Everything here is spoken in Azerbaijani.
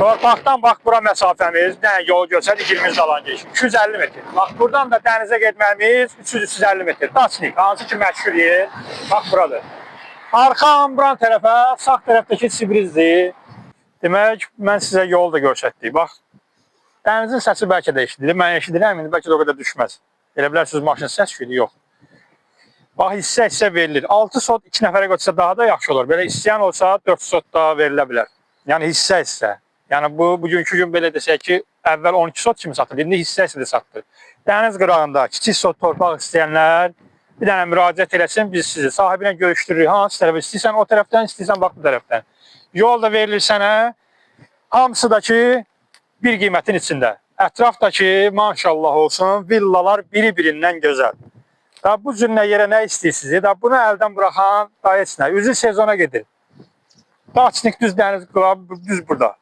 Torpaqdan bax bura məsafəmiz, nə yol görsədik 20 dalan geçir. 250 metr. Bax buradan da dənizə getməyimiz 350 metr. Daçnik, hansı ki məşhur yer. Bax buradır. Arxa ambran tərəfə, sağ tərəfdəki Sibrizdir. Demək, mən sizə yolu da göstərdik. Bax, dənizin səsi bəlkə də eşidilir. Mən eşidirəm, indi bəlkə də o qədər düşməz. Elə bilərsiniz, maşın səs küydü, yox. Bax, hissə verilir. 6 sot 2 nəfərə götürsə daha da yaxşı olur. Belə istəyən olsa 4 sot da verilə bilər. Yəni hissə. Yəni bugünkü gün belə desək ki, əvvəl 12 sot kimi satılır, indi hissə də satılır. Dəniz qırağında kiçik sot torpaq istəyənlər bir dənə müraciət eləsin, biz sizi sahibinə görüşdürürük. Hansı tərəfə istəyirsən o tərəfdən, istəyirsən bax bu tərəfdən. Yol da verilir sənə. Hamısı da ki bir qiymətin içində. Ətrafdakı maşallah olsun villalar biri-birindən gözəl. Da bu cür nə yerə nə istəyirsiniz? Da bunu əldən buraxan da heç nə. Üzü sezona gedir. Daçnik düz dəniz qırağı düz burada.